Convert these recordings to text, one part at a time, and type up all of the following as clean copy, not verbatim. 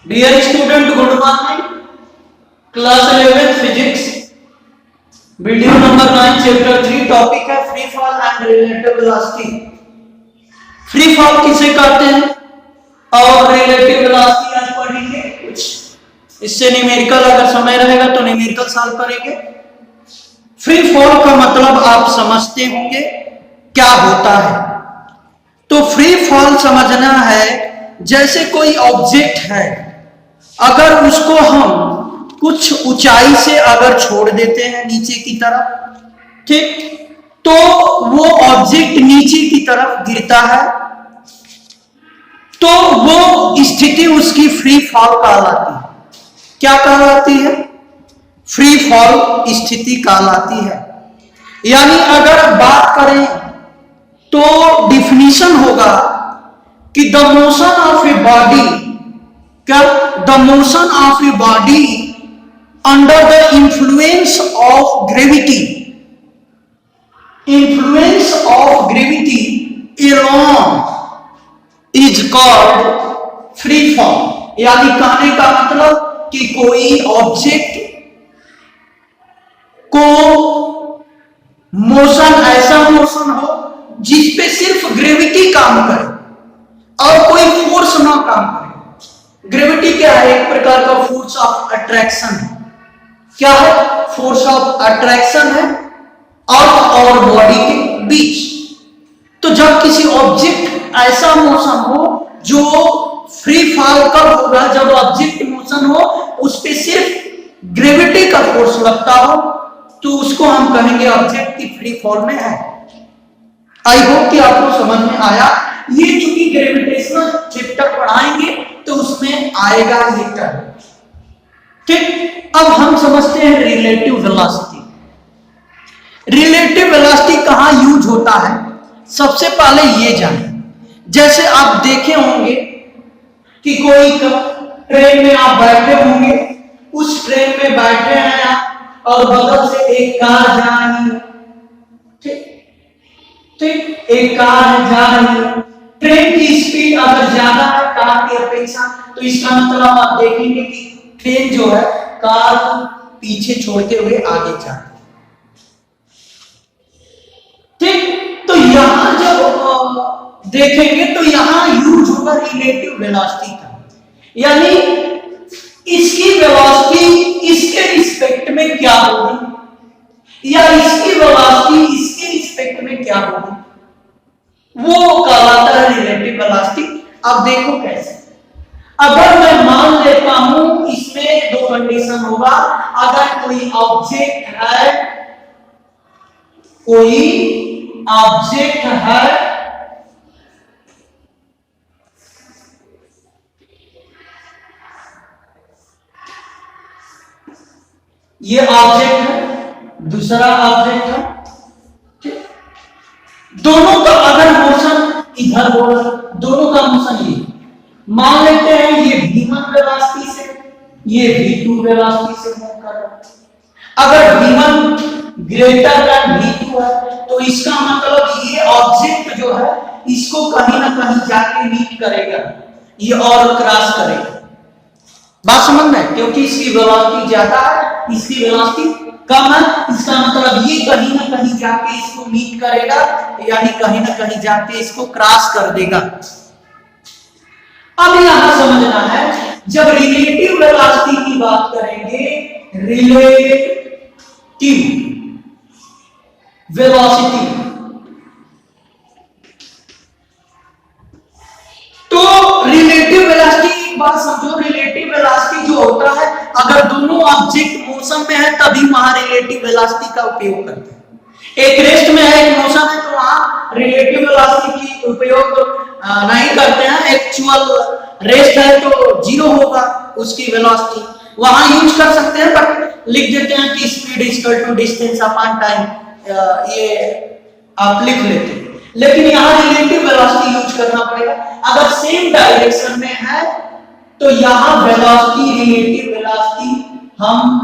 Dear student, good morning. Class 11 physics, video number 9, chapter 3। Topic है free fall and relative velocity. Free fall किसे कहते हैं और relative velocity आज पढ़ेंगे। कुछ इससे न्यूमेरिकल अगर समय रहेगा तो न्यूमेरिकल सॉल्व करेंगे। फ्री फॉल का मतलब आप समझते होंगे क्या होता है। तो फ्री फॉल समझना है, जैसे कोई ऑब्जेक्ट है, अगर उसको हम कुछ ऊंचाई से अगर छोड़ देते हैं नीचे की तरफ, ठीक, तो वो ऑब्जेक्ट नीचे की तरफ गिरता है, तो वो स्थिति उसकी फ्री फॉल कहलाती है। क्या कहलाती है? फ्री फॉल स्थिति कहलाती है। यानी अगर बात करें तो डिफिनीशन होगा कि the motion of a body, क्या the motion of a body under the influence of gravity, influence of gravity alone is called free fall. यानी कहने का मतलब कि कोई ऑब्जेक्ट को मोशन, ऐसा मोशन हो जिसपे सिर्फ ग्रेविटी काम करे और कोई फोर्स ना काम करे। ग्रेविटी क्या है? एक प्रकार का फोर्स ऑफ अट्रैक्शन है। क्या है? फोर्स ऑफ अट्रैक्शन है अर्थ और बॉडी के बीच। तो जब किसी ऑब्जेक्ट ऐसा मोशन हो जो फ्री फॉल कब होगा? जब ऑब्जेक्ट मोशन हो उस पे सिर्फ ग्रेविटी का फोर्स लगता हो, तो उसको हम कहेंगे ऑब्जेक्ट की फ्री फॉल में है। आई होप कि आपको समझ में आया। ये चूंकि ग्रेविटेशनल चैप्टर पढ़ाएंगे तो उसमें आएगा लेटर, ठीक। अब हम समझते हैं रिलेटिव वेलोसिटी। रिलेटिव वेलोसिटी कहां यूज होता है, सबसे पहले ये जानें। जैसे आप देखे होंगे कि कोई ट्रेन में आप बैठे होंगे, उस ट्रेन में बैठे हैं आप और बगल से एक कार जा रही है, ठीक, एक कार जा रही है। ट्रेन की स्पीड अगर ज्यादा है कार की अपेक्षा, तो इसका मतलब आप देखेंगे कि ट्रेन जो है कार को पीछे छोड़ते हुए आगे जा रही है, ठीक। तो यहां जब देखेंगे तो यहां यूज होगा रिलेटिव वेलोसिटी का। यानी इसकी वेलोसिटी इसके रिस्पेक्ट में क्या होगी या इसकी वेलोसिटी इसके रिस्पेक्ट में क्या होगी, वो कहलाता है रिलेटिव वेलोसिटी। अब देखो कैसे। अगर मैं मान लेता हूं, इसमें दो कंडीशन होगा। अगर कोई ऑब्जेक्ट है, कोई ऑब्जेक्ट है ये ऑब्जेक्ट है, दूसरा ऑब्जेक्ट है, दोनों का अगर मोशन इधर हो रहा है, दोनों का मोशन ये, मान लेते हैं ये v1 वेलोसिटी से, ये v2 वेलोसिटी से मूव कर रहा है। अगर v1 ग्रेटर देन v2 है तो इसका मतलब ये ऑब्जेक्ट जो है इसको कहीं ना कहीं जाके मीट करेगा, ये और क्रॉस करेगा। बात समझ में? क्योंकि इसकी वेलोसिटी ज्यादा है, इसकी वेलोसिटी कम है, इसका मतलब ये कहीं ना कहीं जाके इसको मीट करेगा, यानी कहीं ना कहीं जाके इसको क्रॉस कर देगा। अब यहां समझना है, जब रिलेटिव वेलोसिटी की बात करेंगे, रिलेटिव वेलोसिटी, तो रिलेटिव वेलोसिटी एक बात समझो, रिलेटिव वेलोसिटी जो होता है, अगर दोनों ऑब्जेक्ट मोशन में है तभी वहां रिलेटिव वेलोसिटी का उपयोग करते हैं। एक रेस्ट में है, एक मोशन है, तो वहां रिलेटिव वेलोसिटी की उपयोग नहीं करते हैं। एक्चुअल रेस्ट है तो जीरो होगा उसकी वेलोसिटी, वहां यूज कर सकते हैं, बट लिख देते हैं कि speed equal to distance upon time, ये आप लिख लेते हैं। लेकिन यहां रिलेटिव वेलोसिटी यूज करना पड़ेगा। अगर सेम डायरेक्शन में है तो यहां वेलोसिटी, रिलेटिव वेलोसिटी हम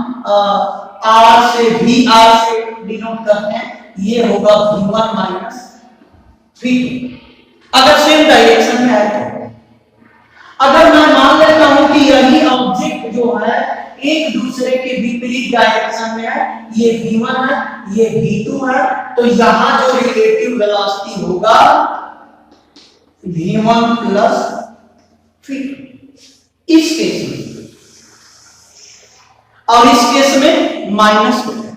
r से vr से डिनोट करते हैं, ये होगा v1 माइनस v2 अगर सेम डायरेक्शन में है तो। अगर मैं मान लेता हूं कि यही एक दूसरे के विपरीत डायरेक्शन में है, ये v1 है, ये v2 है, तो यहां जो रिलेटिव वेलोसिटी होगा v1 प्लस v2 इस केस में, और इस केस में माइनस हो जाएगा।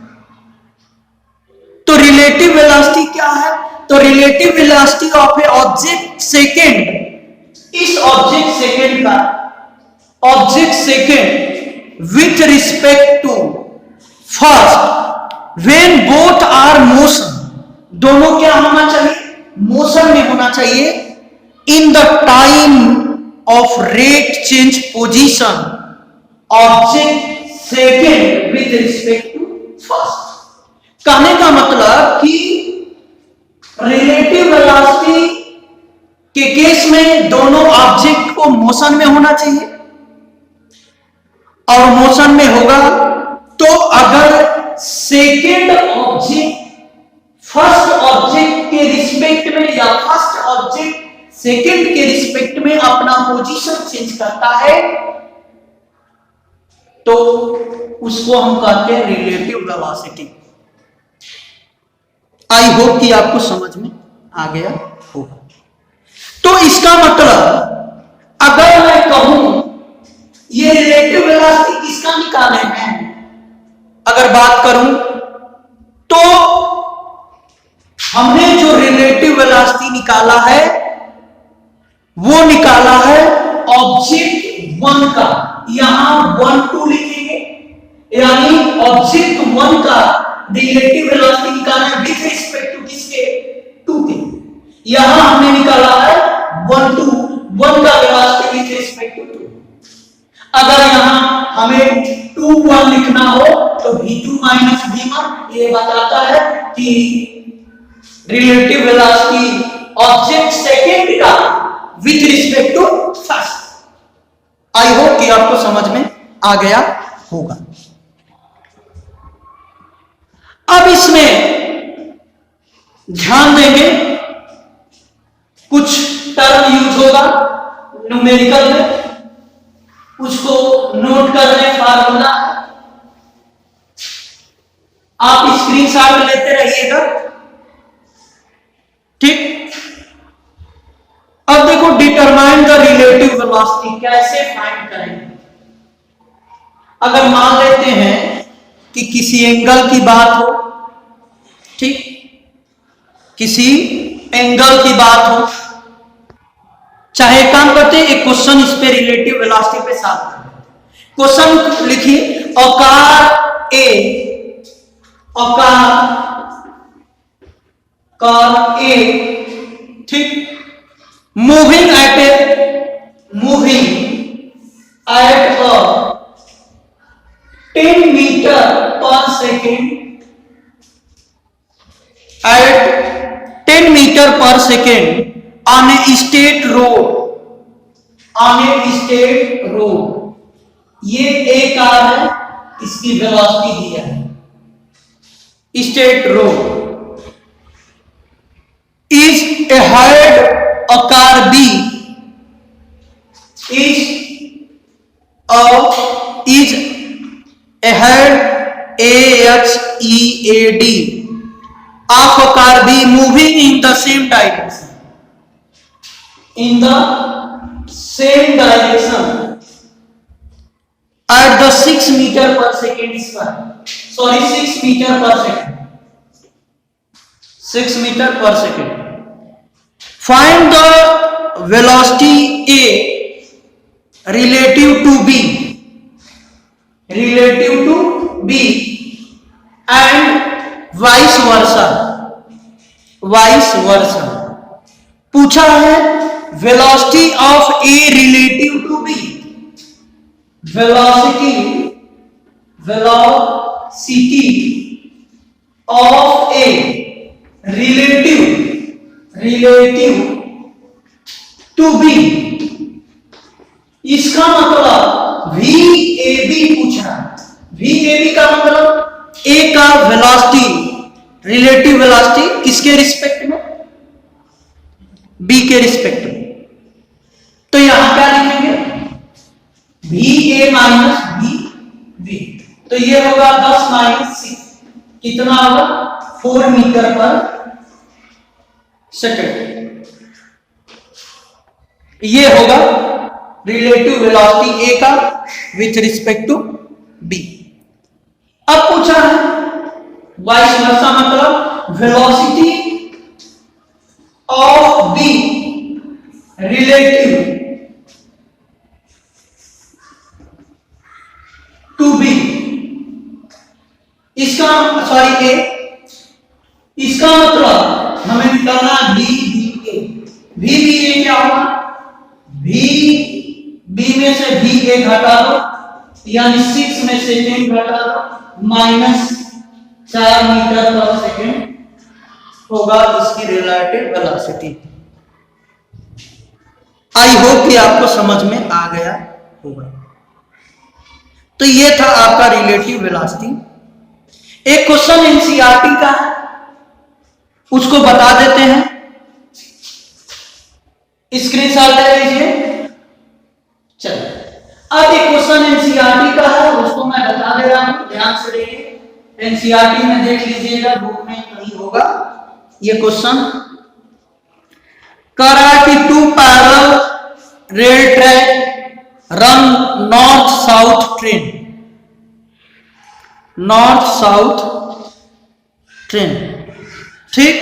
तो रिलेटिव वेलोसिटी क्या है? तो relative velocity of a object second, इस ऑब्जेक्ट सेकेंड का object second with respect to first when both are motion, दोनों क्या होना चाहिए? मोशन में होना चाहिए। In the time of rate change position object second with respect to first. कहने का मतलब कि रिलेटिव वेलोसिटी के केस में दोनों ऑब्जेक्ट को मोशन में होना चाहिए, और मोशन में होगा तो अगर सेकेंड ऑब्जेक्ट फर्स्ट ऑब्जेक्ट के रिस्पेक्ट में या फर्स्ट ऑब्जेक्ट सेकेंड के रिस्पेक्ट में अपना पोजीशन चेंज करता है तो उसको हम कहते हैं रिलेटिव वेलोसिटी। आई होप कि आपको समझ में आ गया होगा। तो इसका मतलब अगर मैं कहूं ये रिलेटिव वेलोसिटी किसका निकाले हैं, अगर बात करूं तो हमने जो रिलेटिव वेलोसिटी निकाला है वो निकाला है ऑब्जेक्ट 1 का, यहां 1 2 लिखेंगे, यानी ऑब्जेक्ट 1 का रिलेटिव वेलोसिटी निकाला है विथ रिस्पेक्ट टू किसके? 2 के। यहां हमने निकाला है 1 2 1 का वेलोसिटी विथ रिस्पेक्ट टू 2। अगर यहां हमें 2 1 लिखना हो तो v2 माइनस v1 ये बताता है कि रिलेटिव वेलोसिटी ऑब्जेक्ट सेकेंड का with respect to first. I hope कि आपको समझ में आ गया होगा। अब इसमें ध्यान देंगे, कुछ टर्म यूज होगा न्यूमेरिकल में, उसको नोट कर लें। फार्मूला आप स्क्रीनशॉट लेते रहिएगा, ठीक। अब देखो, डिटरमाइन द रिलेटिव वेलोसिटी कैसे फाइंड करेंगे। अगर मान लेते हैं कि किसी एंगल की बात हो, ठीक, किसी एंगल की बात हो, चाहे काम करते एक क्वेश्चन इस पे रिलेटिव वेलोसिटी पे सॉल्व करते हैं। क्वेश्चन लिखिए, आकार ए, आकार ए, ठीक, मूविंग एट अ 10 मीटर पर सेकेंड, at 10 मीटर पर second on a state road, ये एक कार है, इसकी वेलोसिटी दिया है। State road is ahead a car B, is ahead AHEAD of a car B moving in the same direction, at the 6 meter per second square, sorry 6 meter per second, 6 meter per second. Find the velocity A relative to B and vice versa। पूछा है velocity of A relative to B, velocity of A relative to B, इसका मतलब VAB पूछना। VAB का मतलब A का velocity, relative velocity किसके respect में? B के रिस्पेक्ट में। तो यहां क्या लिखेंगे? VA माइनस B तो ये होगा 10 माइनस 6, कितना होगा 4 मीटर पर सेकेंड। ये होगा रिलेटिव वेलोसिटी ए का विथ रिस्पेक्ट टू बी। अब पूछा है वाइस वर्सा, मतलब velocity of B relative to B, इसका सॉरी ए, इसका मतलब हमें निकालना B B A. B B A क्या होगा, बी बी में से बी ए घटा दो, यानी 6 में से 10 घटा दो, माइनस 4 मीटर पर सेकेंड होगा इसकी रिलेटिव वेलोसिटी। आई होप कि आपको समझ में आ गया होगा। तो ये था आपका रिलेटिव वेलोसिटी। एक क्वेश्चन एनसीईआरटी का है, उसको बता देते हैं, स्क्रीनशॉट ले लीजिए। चलिए, अब एक क्वेश्चन एनसीईआरटी का है, उसको मैं बता दे रहा हूं, ध्यान से देखिए। एनसीईआरटी में देख लीजिएगा, बुक में कहीं होगा ये क्वेश्चन। कह रहा है कि 2 parallel rail track run north south train, north south train, ठीक।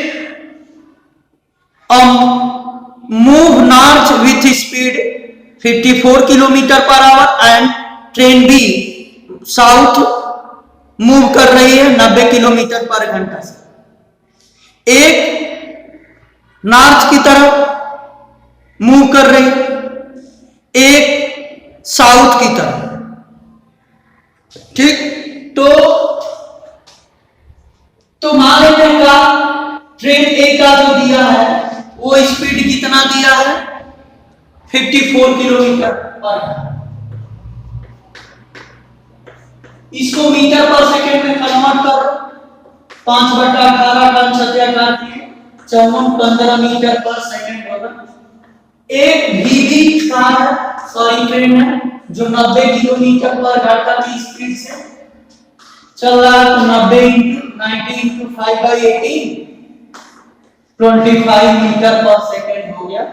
Move north with speed 54 kilometre per hour and train B south move कर रही है 90 किलोमीटर पर घंटा से। एक नॉर्थ की तरफ मूव कर रही है, एक साउथ की तरफ, ठीक। तो मान लेते हैं का ट्रेन ए का जो दिया है वो स्पीड कितना दिया है 54 किलोमीटर पर घंटा। इसको मीटर पर सेकेंड में कन्वर्ट करो, 5/18 का सत्याकार किए 54 मीटर पर सेकेंड होगा। एक भीगी कार है, सॉरी ट्रेन है, जो 90 किलोमीटर पर घंटा की स्पीड से चल रहा है, तो 90 × 90 × 5/18 25 मीटर पर सेकेंड हो गया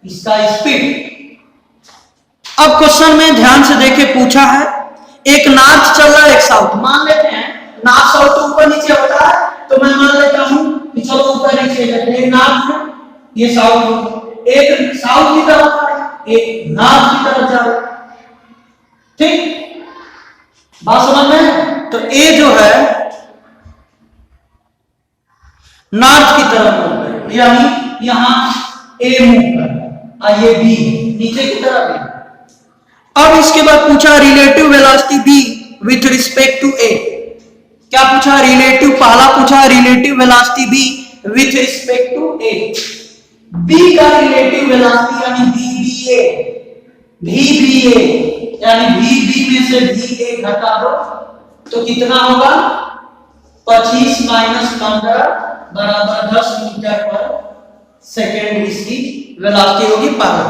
इसका स्पीड। अब क्वेश्चन में ध्यान से देखे, पूछा है एक नॉर्थ चल रहा है, एक साउथ। मान लेते हैं नॉर्थ साउथ तो ऊपर नीचे होता है, तो मैं मान लेता हूं कि चलो ऊपर नीचे जाते हैं, नॉर्थ है, ये साउथ, एक साउथ की तरफ है, एक नॉर्थ की तरफ जा रहा है, ठीक। बात समझ में? तो ए जो है नॉर्थ की तरफ मूव करे, यानी यहां ए मूव कर, और ये बी नीचे की तरफ है। अब इसके बाद पूछा relative velocity B with respect to A. क्या पूछा? रिलेटिव, पहला पूछा relative velocity B with respect to A. B का रिलेटिव वेलोसिटी यानी वी यानी वी में से वी ए घटा दो, तो कितना होगा 25 - 15 बराबर 10 मीटर पर सेकेंड इसकी वेलोसिटी होगी पहला।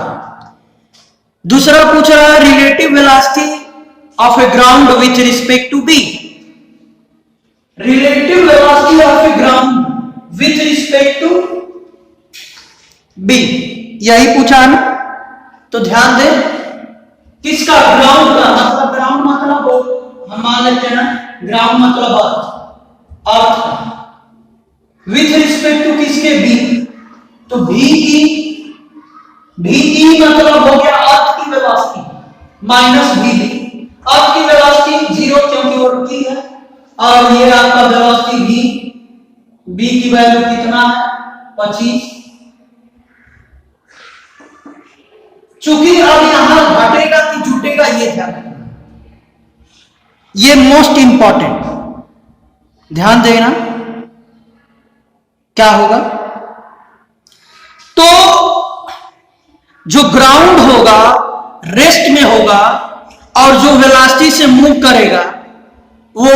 दूसरा पूछ रहा है relative velocity of A ground with respect to B. Relative velocity of A ground with respect to B, यही पूछा है ना। तो ध्यान दें, किसका? ग्राउंड का मतलब, ग्राउंड मतलब हम मान लेते हैं ग्राउंड मतलब अर्थ, विथ रिस्पेक्ट टू किसके? बी। तो VE मतलब हो गया अर्थ की वेलोसिटी माइनस VB। अर्थ की वेलोसिटी 0 क्योंकि वो रुकी है, और ये आपका वेलोसिटी V की वैल्यू कितना है 25। चूंकि अब यहां घटेगा कि जुटेगा ये ध्यान रखना, ये मोस्ट इंपॉर्टेंट, ध्यान देना क्या होगा। तो जो ग्राउंड होगा रेस्ट में होगा, और जो वेलोसिटी से मूव करेगा वो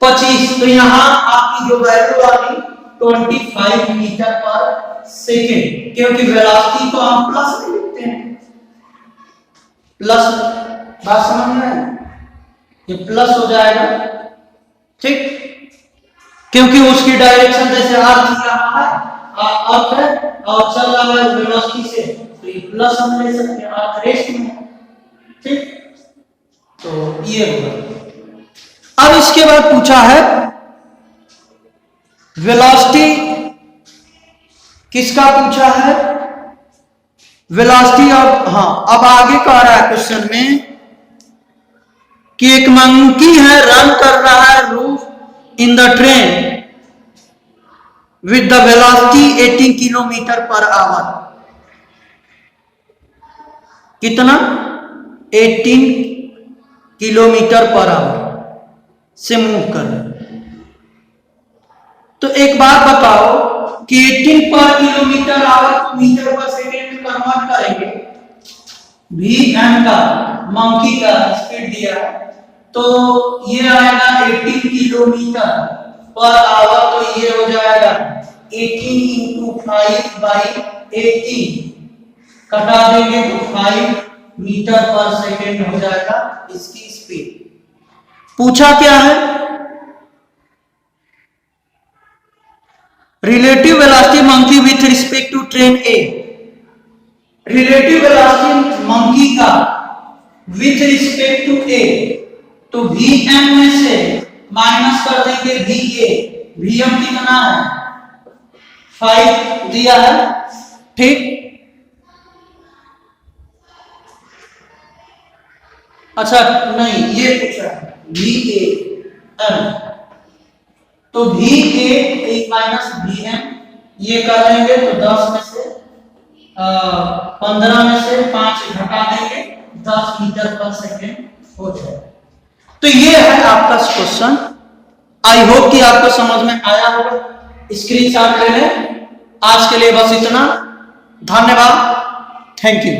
25। तो यहां आपकी जो वैल्यू आ गई 25 मीटर पर सेकेंड, क्योंकि वेलोसिटी को हम प्लस में लिखते हैं, प्लस। बात समझ में? ये प्लस हो जाएगा, ठीक, क्योंकि उसकी डायरेक्शन जैसे अर्थ यहाँ है, अर्थ है और चल रहा है वेलोसिटी से, तो ये प्लस हम ले सकते हैं, अर्थ रेस्ट में, ठीक। तो ये होगा। अब इसके बाद पूछा है वेलोसिटी किसका पूछा है, वेलोसिटी ऑफ, हाँ अब आगे कह रहा है क्वेश्चन में कि एक मंकी है, रन कर रहा है roof in the train with the velocity 18 kilometre per our. कितना? 18 किलोमीटर पर आवर से मूव कर रहा है। तो एक बात बताओ कि 18 पर किलोमीटर आवर को मीटर पर सेकेंड में कन्वर्ट करेंगे, वी का मंकी का स्पीड दिया है, तो ये आएगा 18 किलोमीटर पर आवर, तो ये हो जाएगा 18 इंटू 5/18, कटा देंगे तो 5 मीटर पर सेकेंड हो जाएगा इसकी स्पीड। पूछा क्या है? Relative velocity monkey with respect to train A. Relative velocity monkey का विथ रिस्पेक्ट टू ए, तो Vm में से माइनस कर देंगे Va। Vm कितना है? 5 दिया है, ठीक। अच्छा नहीं, ये पूछा Vam, तो Va माइनस Vm ये कर लेंगे तो 10 में से 15 में से 5 घटा देंगे, 10 मीटर पर सेकेंड हो जाएगा। तो ये है आपका क्वेश्चन। आई होप कि आपको समझ में आया होगा। स्क्रीनशॉट ले लें। आज के लिए बस इतना। धन्यवाद, थैंक यू।